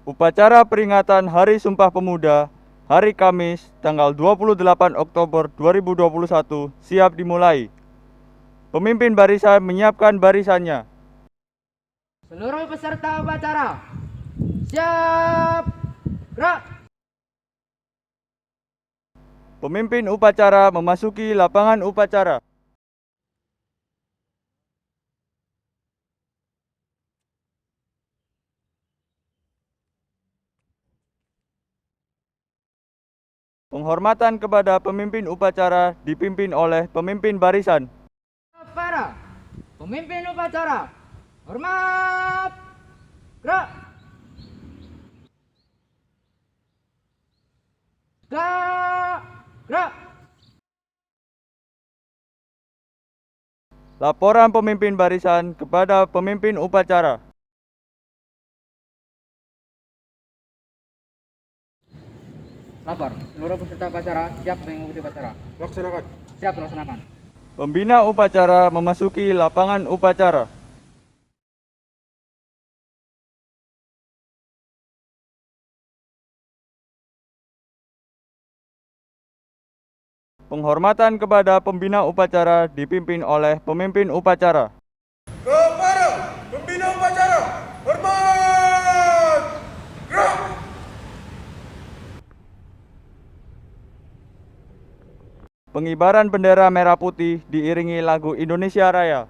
Upacara peringatan Hari Sumpah Pemuda, hari Kamis, tanggal 28 Oktober 2021, siap dimulai. Pemimpin barisan menyiapkan barisannya. Seluruh peserta upacara, siap, gerak. Pemimpin upacara memasuki lapangan upacara. Penghormatan kepada pemimpin upacara dipimpin oleh pemimpin barisan. Para pemimpin upacara, hormat, gerak. Gerak. Laporan pemimpin barisan kepada pemimpin upacara. Lapor, seluruh peserta upacara siap mengikuti upacara. Laksanakan. Siap melaksanakan. Pembina upacara memasuki lapangan upacara. Penghormatan kepada pembina upacara dipimpin oleh pemimpin upacara. Kepada pembina upacara, hormat, gerak. Pengibaran bendera merah putih diiringi lagu Indonesia Raya.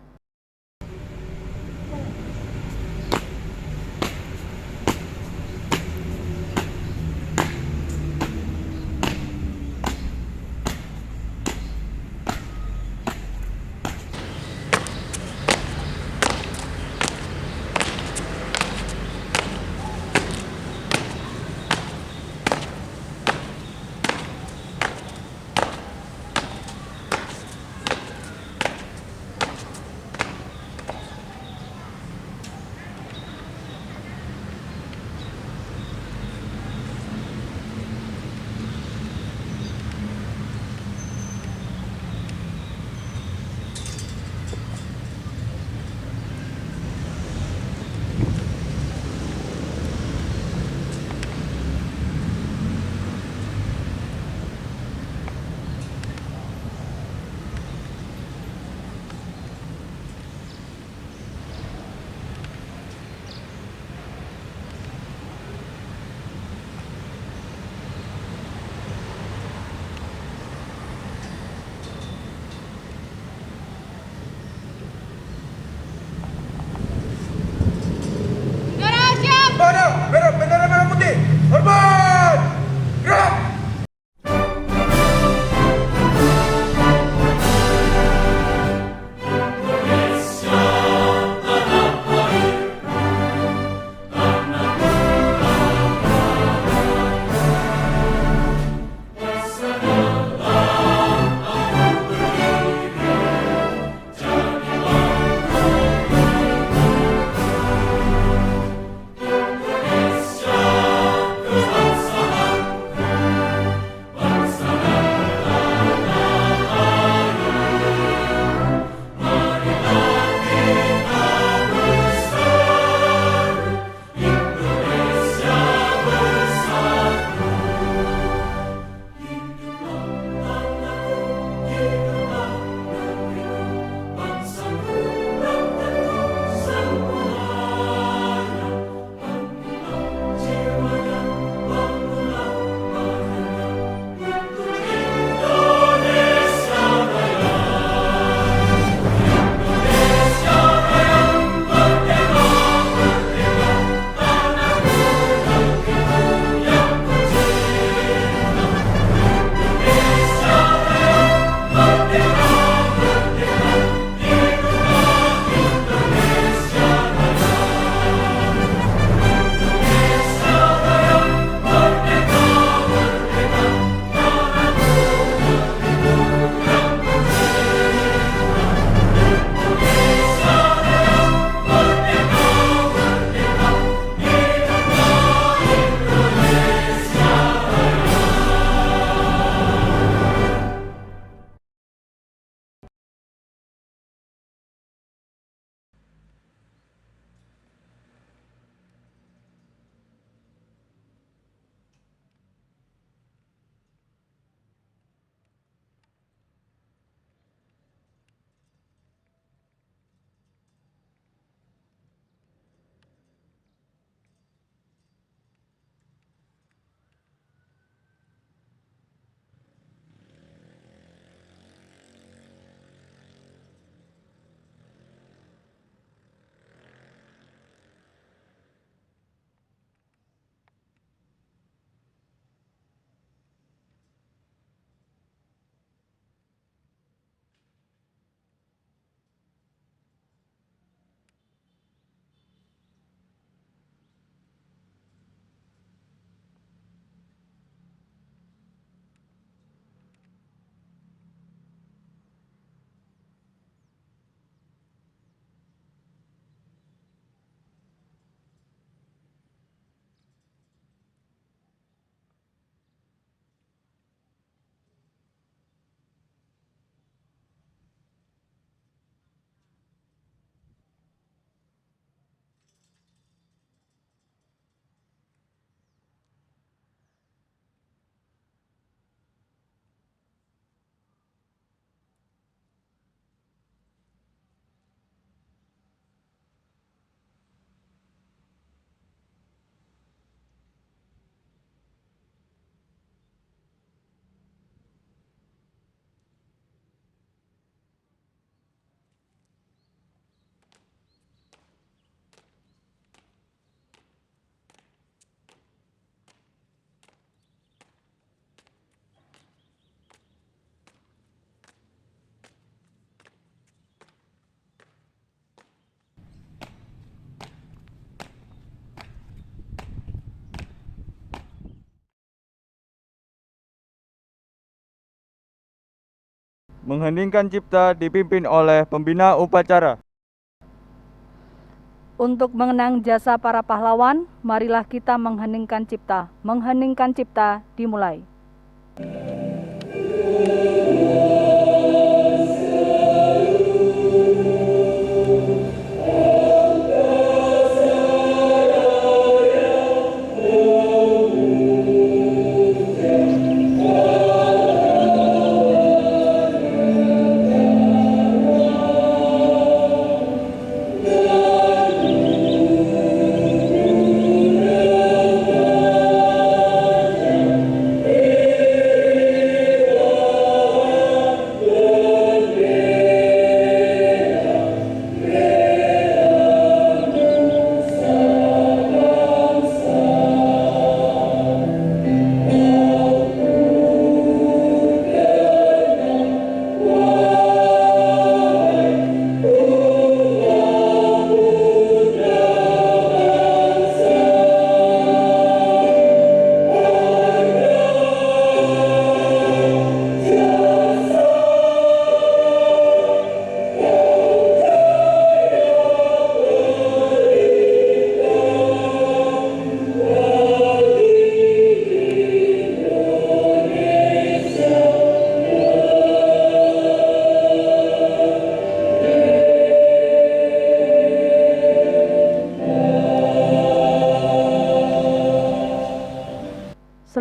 Mengheningkan cipta dipimpin oleh pembina upacara. Untuk mengenang jasa para pahlawan, marilah kita mengheningkan cipta. Mengheningkan cipta dimulai.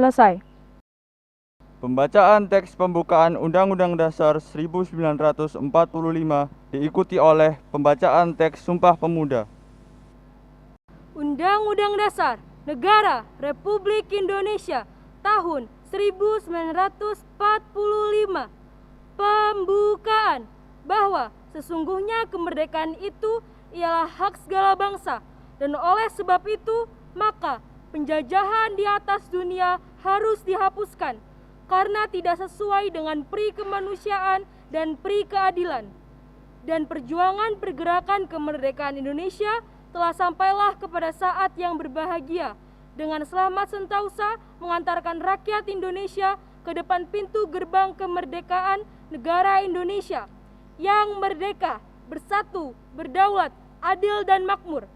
Selesai. Pembacaan teks pembukaan Undang-Undang Dasar 1945 diikuti oleh pembacaan teks Sumpah Pemuda. Undang-Undang Dasar Negara Republik Indonesia tahun 1945. Pembukaan bahwa sesungguhnya kemerdekaan itu ialah hak segala bangsa, dan oleh sebab itu maka penjajahan di atas dunia harus dihapuskan karena tidak sesuai dengan pri kemanusiaan dan pri keadilan. Dan perjuangan pergerakan kemerdekaan Indonesia telah sampailah kepada saat yang berbahagia dengan selamat sentausa mengantarkan rakyat Indonesia ke depan pintu gerbang kemerdekaan negara Indonesia yang merdeka, bersatu, berdaulat, adil dan makmur.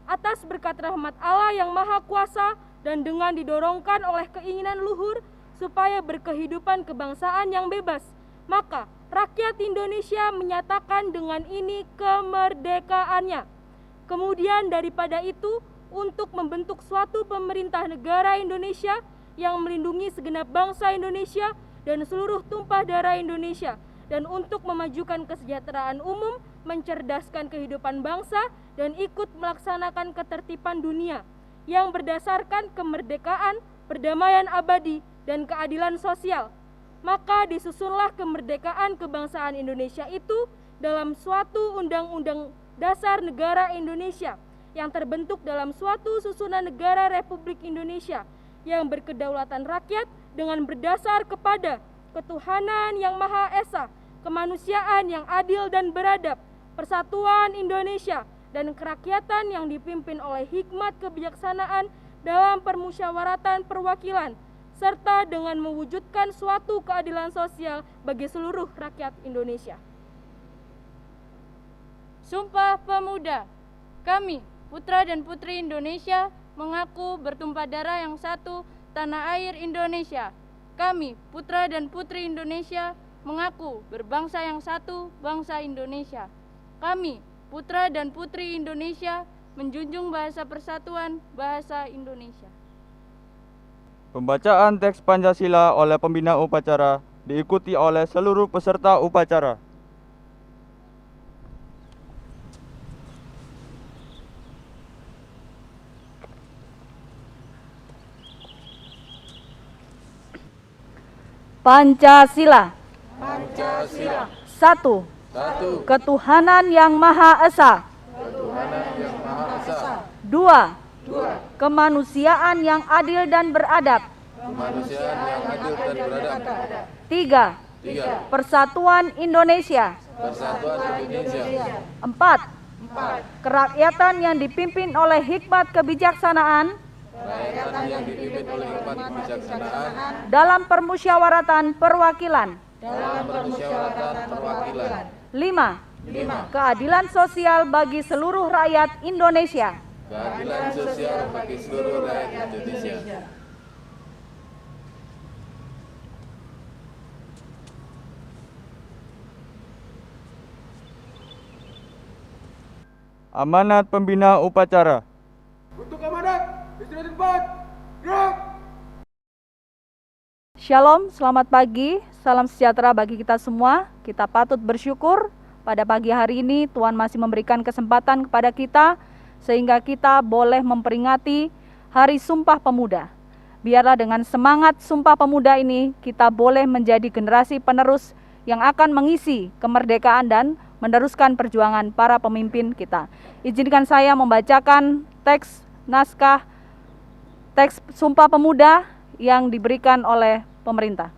Atas berkat rahmat Allah yang Maha Kuasa dan dengan didorongkan oleh keinginan luhur supaya berkehidupan kebangsaan yang bebas, maka rakyat Indonesia menyatakan dengan ini kemerdekaannya. Kemudian daripada itu, untuk membentuk suatu pemerintah negara Indonesia yang melindungi segenap bangsa Indonesia dan seluruh tumpah darah Indonesia, dan untuk memajukan kesejahteraan umum, mencerdaskan kehidupan bangsa, dan ikut melaksanakan ketertiban dunia yang berdasarkan kemerdekaan, perdamaian abadi, dan keadilan sosial. Maka disusunlah kemerdekaan kebangsaan Indonesia itu dalam suatu Undang-Undang Dasar Negara Indonesia yang terbentuk dalam suatu susunan negara Republik Indonesia yang berkedaulatan rakyat dengan berdasar kepada ketuhanan yang Maha Esa, kemanusiaan yang adil dan beradab, persatuan Indonesia, dan kerakyatan yang dipimpin oleh hikmat kebijaksanaan dalam permusyawaratan perwakilan, serta dengan mewujudkan suatu keadilan sosial bagi seluruh rakyat Indonesia. Sumpah Pemuda. Kami, putra dan putri Indonesia, mengaku bertumpah darah yang satu, tanah air Indonesia. Kami, putra dan putri Indonesia, mengaku berbangsa yang satu, bangsa Indonesia. Kami, putra dan putri Indonesia, menjunjung bahasa persatuan, bahasa Indonesia. Pembacaan teks Pancasila oleh pembina upacara diikuti oleh seluruh peserta upacara. Pancasila. Pancasila. 1. 1. Ketuhanan yang Maha Esa. Ketuhanan yang Maha Esa. 2. Kemanusiaan yang adil dan beradab. Kemanusiaan yang adil dan beradab. 3. 3. Persatuan Indonesia. Persatuan Indonesia. 4. Kerakyatan yang dipimpin oleh hikmat kebijaksanaan Rakyat yang dipimpin oleh hikmat kebijaksanaan dalam permusyawaratan perwakilan. dalam permusyawaratan perwakilan. 5. Keadilan sosial bagi seluruh rakyat Indonesia. Keadilan sosial bagi seluruh rakyat Indonesia. Amanat pembina upacara. Untuk amanat, istirahat tempat, gerak! Shalom, selamat pagi, salam sejahtera bagi kita semua. Kita patut bersyukur pada pagi hari ini Tuhan masih memberikan kesempatan kepada kita sehingga kita boleh memperingati Hari Sumpah Pemuda. Biarlah dengan semangat Sumpah Pemuda ini kita boleh menjadi generasi penerus yang akan mengisi kemerdekaan dan meneruskan perjuangan para pemimpin kita. Izinkan saya membacakan teks Sumpah Pemuda yang diberikan oleh pemerintah.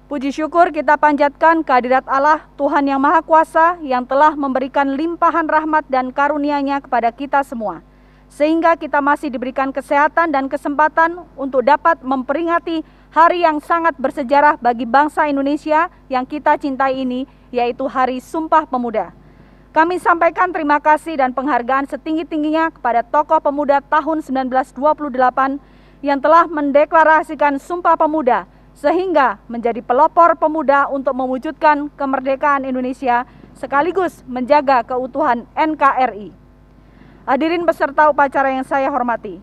Puji syukur kita panjatkan kehadirat Allah, Tuhan yang Maha Kuasa, yang telah memberikan limpahan rahmat dan karunia-Nya kepada kita semua, sehingga kita masih diberikan kesehatan dan kesempatan untuk dapat memperingati hari yang sangat bersejarah bagi bangsa Indonesia yang kita cintai ini, yaitu Hari Sumpah Pemuda. Kami sampaikan terima kasih dan penghargaan setinggi-tingginya kepada tokoh pemuda tahun 1928 yang telah mendeklarasikan Sumpah Pemuda, sehingga menjadi pelopor pemuda untuk mewujudkan kemerdekaan Indonesia sekaligus menjaga keutuhan NKRI. Hadirin peserta upacara yang saya hormati,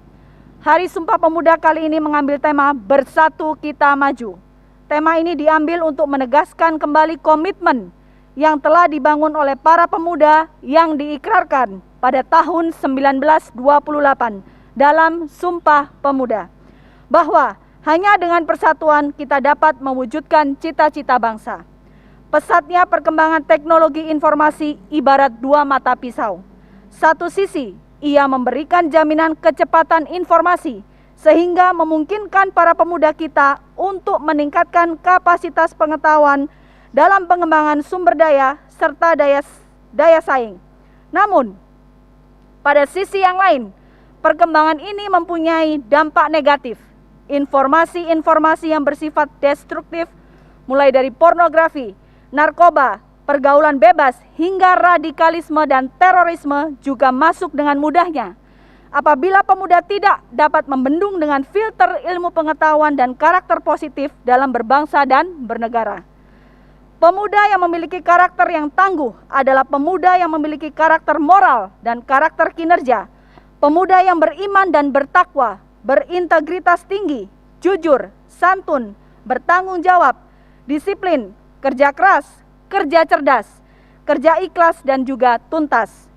Hari Sumpah Pemuda kali ini mengambil tema Bersatu Kita Maju. Tema ini diambil untuk menegaskan kembali komitmen yang telah dibangun oleh para pemuda yang diikrarkan pada tahun 1928 dalam Sumpah Pemuda, bahwa hanya dengan persatuan kita dapat mewujudkan cita-cita bangsa. Pesatnya perkembangan teknologi informasi ibarat dua mata pisau. Satu sisi, ia memberikan jaminan kecepatan informasi, sehingga memungkinkan para pemuda kita untuk meningkatkan kapasitas pengetahuan dalam pengembangan sumber daya serta daya saing. Namun, pada sisi yang lain, perkembangan ini mempunyai dampak negatif. Informasi-informasi yang bersifat destruktif, mulai dari pornografi, narkoba, pergaulan bebas, hingga radikalisme dan terorisme juga masuk dengan mudahnya. Apabila pemuda tidak dapat membendung dengan filter ilmu pengetahuan dan karakter positif dalam berbangsa dan bernegara. Pemuda yang memiliki karakter yang tangguh adalah pemuda yang memiliki karakter moral dan karakter kinerja. Pemuda yang beriman dan bertakwa, berintegritas tinggi, jujur, santun, bertanggung jawab, disiplin, kerja keras, kerja cerdas, kerja ikhlas, dan juga tuntas.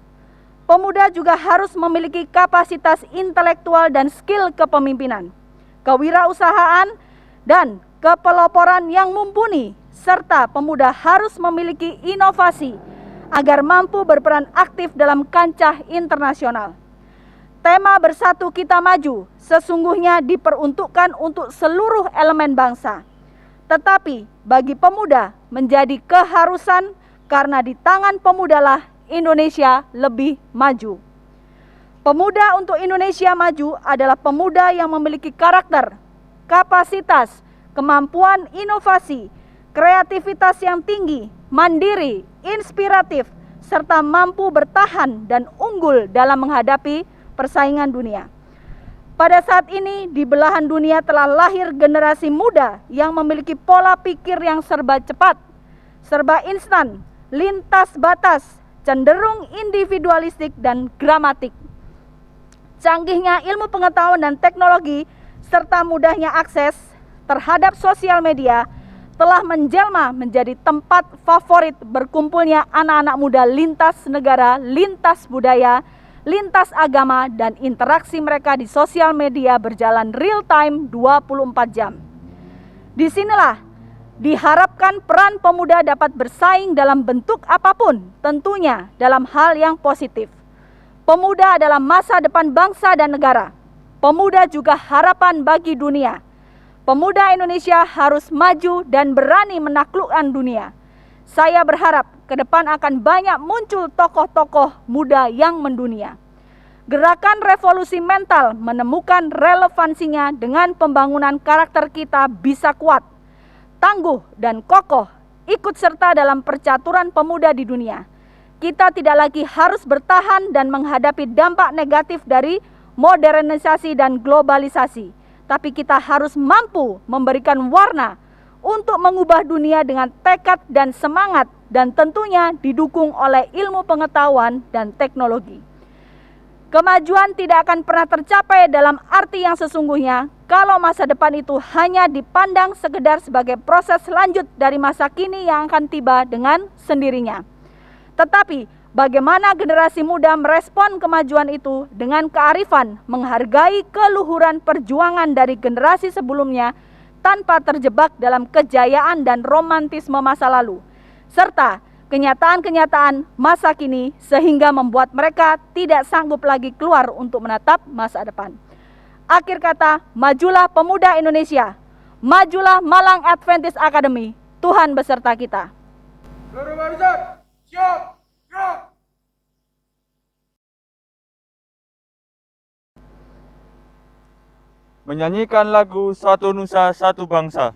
Pemuda juga harus memiliki kapasitas intelektual dan skill kepemimpinan, kewirausahaan, dan kepeloporan yang mumpuni, serta pemuda harus memiliki inovasi agar mampu berperan aktif dalam kancah internasional. Tema Bersatu Kita Maju sesungguhnya diperuntukkan untuk seluruh elemen bangsa. Tetapi bagi pemuda menjadi keharusan karena di tangan pemudalah Indonesia lebih maju. Pemuda untuk Indonesia Maju adalah pemuda yang memiliki karakter, kapasitas, kemampuan inovasi, kreativitas yang tinggi, mandiri, inspiratif, serta mampu bertahan dan unggul dalam menghadapi persaingan dunia. Pada saat ini di belahan dunia telah lahir generasi muda yang memiliki pola pikir yang serba cepat, serba instan, lintas batas, cenderung individualistik dan gramatik. Canggihnya ilmu pengetahuan dan teknologi serta mudahnya akses terhadap sosial media telah menjelma menjadi tempat favorit berkumpulnya anak-anak muda lintas negara, lintas budaya, lintas agama, dan interaksi mereka di sosial media berjalan real time 24 jam. Disinilah diharapkan peran pemuda dapat bersaing dalam bentuk apapun, tentunya dalam hal yang positif. Pemuda adalah masa depan bangsa dan negara. Pemuda juga harapan bagi dunia. Pemuda Indonesia harus maju dan berani menaklukkan dunia. Saya berharap ke depan akan banyak muncul tokoh-tokoh muda yang mendunia. Gerakan revolusi mental menemukan relevansinya dengan pembangunan karakter kita bisa kuat, tangguh, dan kokoh ikut serta dalam percaturan pemuda di dunia. Kita tidak lagi harus bertahan dan menghadapi dampak negatif dari modernisasi dan globalisasi, tapi kita harus mampu memberikan warna untuk mengubah dunia dengan tekad dan semangat, dan tentunya didukung oleh ilmu pengetahuan dan teknologi. Kemajuan tidak akan pernah tercapai dalam arti yang sesungguhnya kalau masa depan itu hanya dipandang sekedar sebagai proses lanjut dari masa kini yang akan tiba dengan sendirinya. Tetapi bagaimana generasi muda merespon kemajuan itu dengan kearifan, menghargai keluhuran perjuangan dari generasi sebelumnya tanpa terjebak dalam kejayaan dan romantisme masa lalu, serta kenyataan-kenyataan masa kini sehingga membuat mereka tidak sanggup lagi keluar untuk menatap masa depan. Akhir kata, majulah pemuda Indonesia, majulah Malang Adventist Academy, Tuhan beserta kita. Seluruh barisan, siap, gerak. Menyanyikan lagu Satu Nusa Satu Bangsa.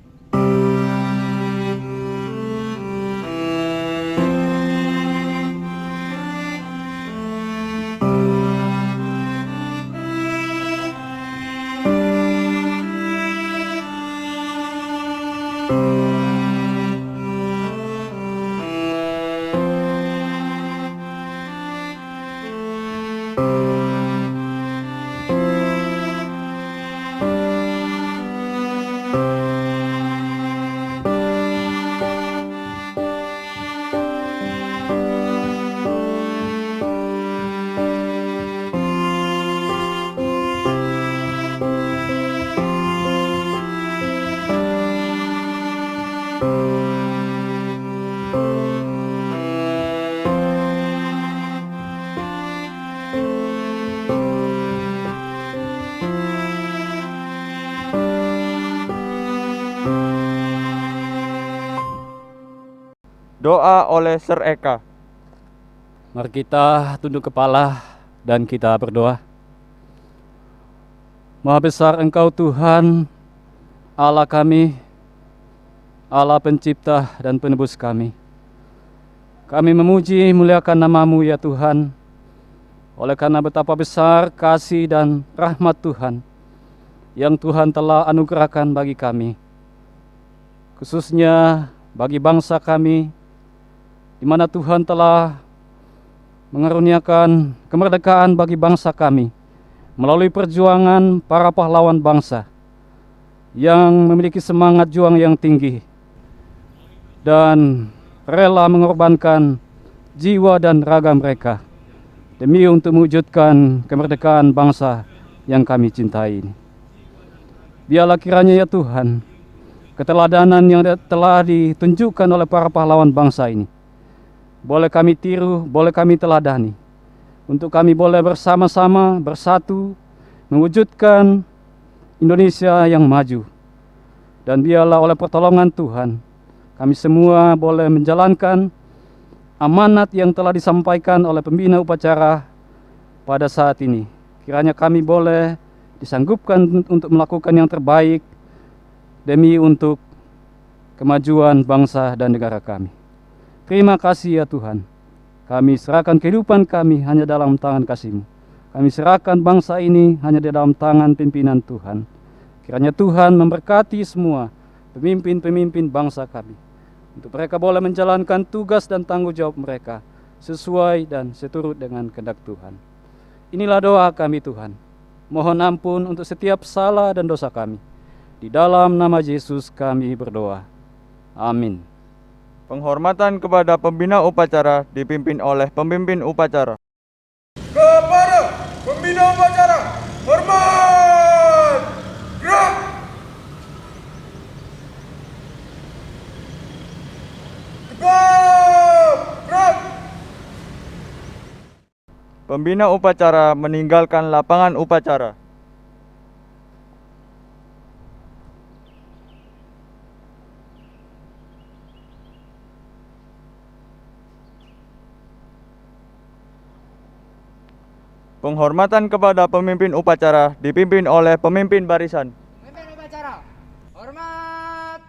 Doa oleh Ser Eka. Mari kita tunduk kepala dan kita berdoa. Maha besar Engkau Tuhan, Allah kami, Allah pencipta dan penebus kami. Kami memuji muliakan nama-Mu ya Tuhan, oleh karena betapa besar kasih dan rahmat Tuhan yang Tuhan telah anugerahkan bagi kami, khususnya bagi bangsa kami, di mana Tuhan telah mengaruniakan kemerdekaan bagi bangsa kami melalui perjuangan para pahlawan bangsa yang memiliki semangat juang yang tinggi dan rela mengorbankan jiwa dan raga mereka demi untuk mewujudkan kemerdekaan bangsa yang kami cintai ini. Biarlah kiranya ya Tuhan, keteladanan yang telah ditunjukkan oleh para pahlawan bangsa ini boleh kami tiru, boleh kami teladani, untuk kami boleh bersama-sama bersatu mewujudkan Indonesia yang maju. Dan biarlah oleh pertolongan Tuhan, kami semua boleh menjalankan amanat yang telah disampaikan oleh pembina upacara pada saat ini. Kiranya kami boleh disanggupkan untuk melakukan yang terbaik demi untuk kemajuan bangsa dan negara kami. Terima kasih ya Tuhan. Kami serahkan kehidupan kami hanya dalam tangan kasih-Mu. Kami serahkan bangsa ini hanya di dalam tangan pimpinan Tuhan. Kiranya Tuhan memberkati semua pemimpin-pemimpin bangsa kami, untuk mereka boleh menjalankan tugas dan tanggung jawab mereka sesuai dan seturut dengan kehendak Tuhan. Inilah doa kami Tuhan. Mohon ampun untuk setiap salah dan dosa kami. Di dalam nama Yesus kami berdoa. Amin. Penghormatan kepada pembina upacara dipimpin oleh pemimpin upacara. Kepada pembina upacara, hormat, gerak. Tegap, gerak. Pembina upacara meninggalkan lapangan upacara. Penghormatan kepada pemimpin upacara dipimpin oleh pemimpin barisan. Pemimpin upacara, hormat,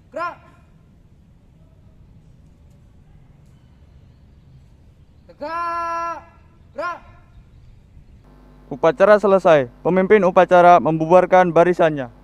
gerak. Tegak, gerak. Upacara selesai, pemimpin upacara membubarkan barisannya.